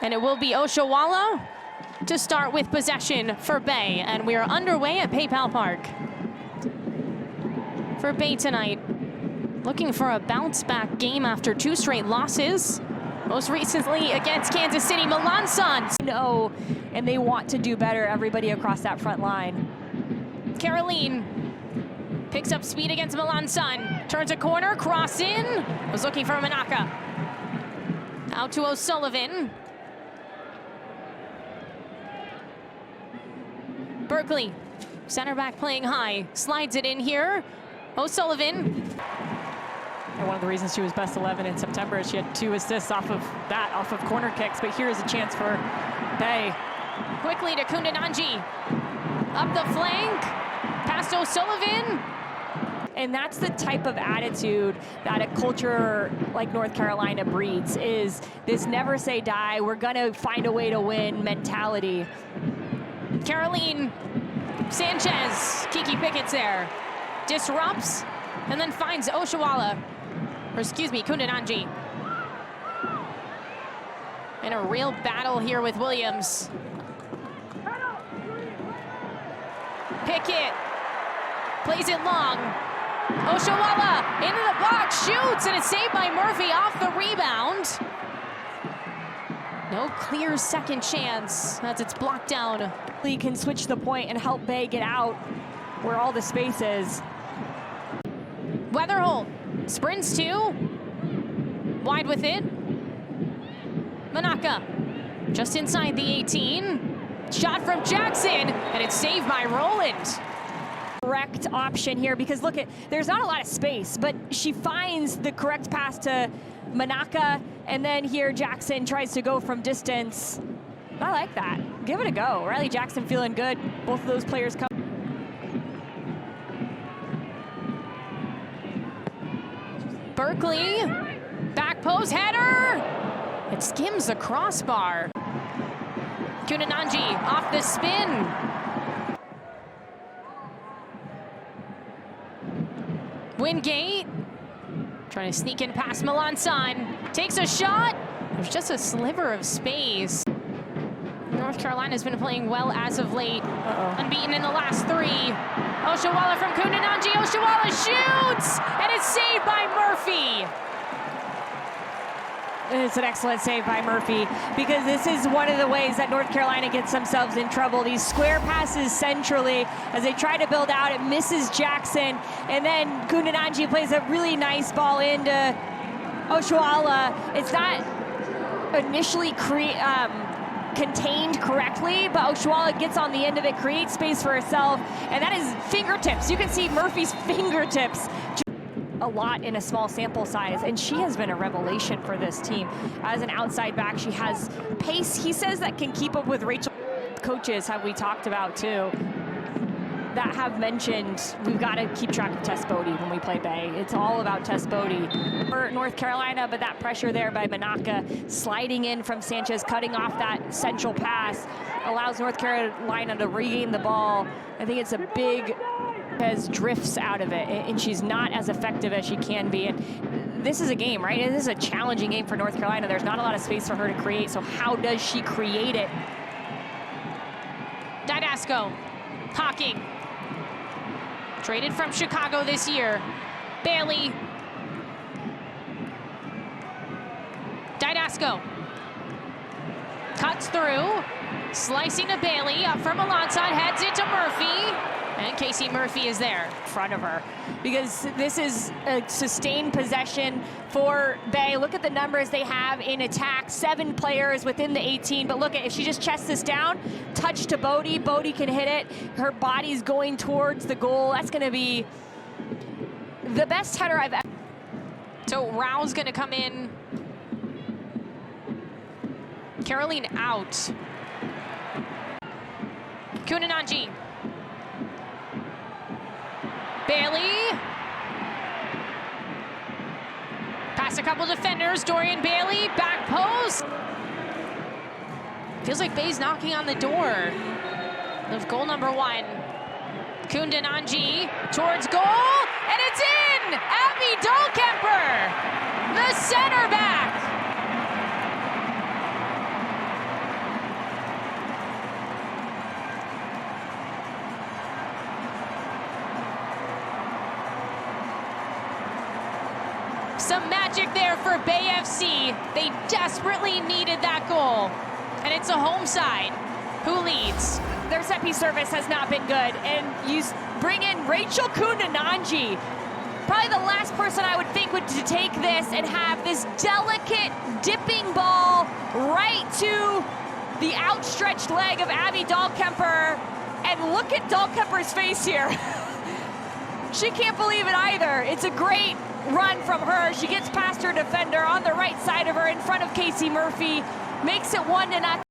And it will be Oshawa to start with possession for Bay. And we are underway at PayPal Park. For Bay tonight, looking for a bounce-back game after 2 straight losses. Most recently against Kansas City, Melanson. No, and they want to do better, everybody across that front line. Caroline picks up speed against Melanson. Turns a corner, cross in. Was looking for Manaka. Out to O'Sullivan. Berkeley, center back playing high. Slides it in here. O'Sullivan. And one of the reasons she was best 11 in September is she had 2 assists off of corner kicks, but here's a chance for Bay. Quickly to Kundananji. Up the flank, past O'Sullivan. And that's the type of attitude that a culture like North Carolina breeds, is this never say die, we're gonna find a way to win mentality. Caroline Sanchez, Kiki Pickett's there. Disrupts and then finds Oshawa, or excuse me, Kundananji. In a real battle here with Williams. Pickett plays it long. Oshawa into the box, shoots, and it's saved by Murphy off the rebound. No clear second chance as it's blocked down. He can switch the point and help Bay get out where all the space is. Weatherholt sprints 2, wide with it. Manaka just inside the 18. Shot from Jackson, and it's saved by Rowland. Correct option here, because look, there's not a lot of space, but she finds the correct pass to Manaka, and then here Jackson tries to go from distance. I like that. Give it a go. Riley Jackson feeling good. Both of those players come. Berkeley, back post header. It skims the crossbar. Kundananji off the spin. Wingate trying to sneak in past Melanson. Takes a shot. There's just a sliver of space. North Carolina's been playing well as of late. Unbeaten in the last 3. Oshawa from Kundananji. Oshawa shoots, and it's saved by Murphy. It's an excellent save by Murphy, because this is one of the ways that North Carolina gets themselves in trouble. These square passes centrally as they try to build out, it misses Jackson, and then Kundananji plays a really nice ball into Oshawa. It's not initially contained correctly, but Oshawa gets on the end of it, creates space for herself, and that is fingertips. You can see Murphy's fingertips. A lot in a small sample size, and she has been a revelation for this team. As an outside back, she has pace, he says, that can keep up with Rachel. Coaches have we talked about too, that have mentioned we've got to keep track of Tess Bodie when we play Bay. It's all about Tess Bodie for North Carolina, but that pressure there by Manaka, sliding in from Sanchez, cutting off that central pass, allows North Carolina to regain the ball. I think it's a big, as drifts out of it, and she's not as effective as she can be. And this is a game, right? This is a challenging game for North Carolina. There's not a lot of space for her to create, so how does she create it? Didasco, Hawking, traded from Chicago this year. Bailey, Didasco, cuts through, slicing to Bailey, up from Melanson, heads it to Murphy, and Casey Murphy is there in front of her. Because this is a sustained possession for Bay. Look at the numbers they have in attack, 7 players within the 18, but look at, if she just chests this down, touch to Bodie, Bodie can hit it, her body's going towards the goal. That's gonna be the best header I've ever. So Rao's gonna come in. Caroline out. Kundananji. Bailey. Past a couple defenders. Dorian Bailey, back post. Feels like Bay's knocking on the door of goal number 1. Kundananji towards goal, and it's in! Abby Goalkeeper, the center back. Some magic there for Bay FC. They desperately needed that goal. And it's a home side who leads. Their set piece service has not been good. And you bring in Rachel Kundananji. Probably the last person I would think would to take this and have this delicate dipping ball right to the outstretched leg of Abby Dahlkemper. And look at Dahlkemper's face here. She can't believe it either. It's a great run from her. She gets past her defender on the right side of her in front of Casey Murphy. Makes it 1-0.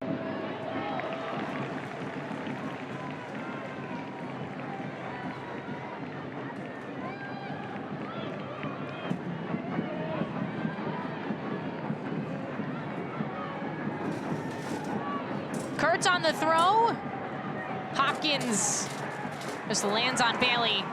Kurtz on the throw. Hopkins just lands on Bailey.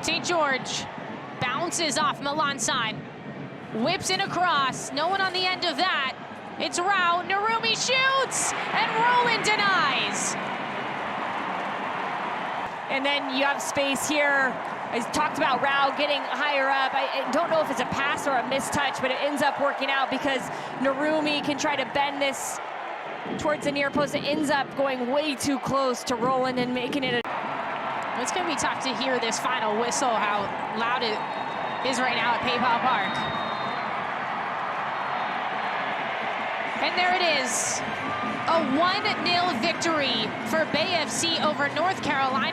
St. George bounces off Melanson. Whips it across. No one on the end of that. It's Rao. Narumi shoots, and Roland denies. And then you have space here. I talked about Rao getting higher up. I don't know if it's a pass or a mistouch, but it ends up working out because Narumi can try to bend this towards the near post. It ends up going way too close to Roland and making it a... It's going to be tough to hear this final whistle, how loud it is right now at PayPal Park. And there it is, a 1-0 victory for Bay FC over North Carolina.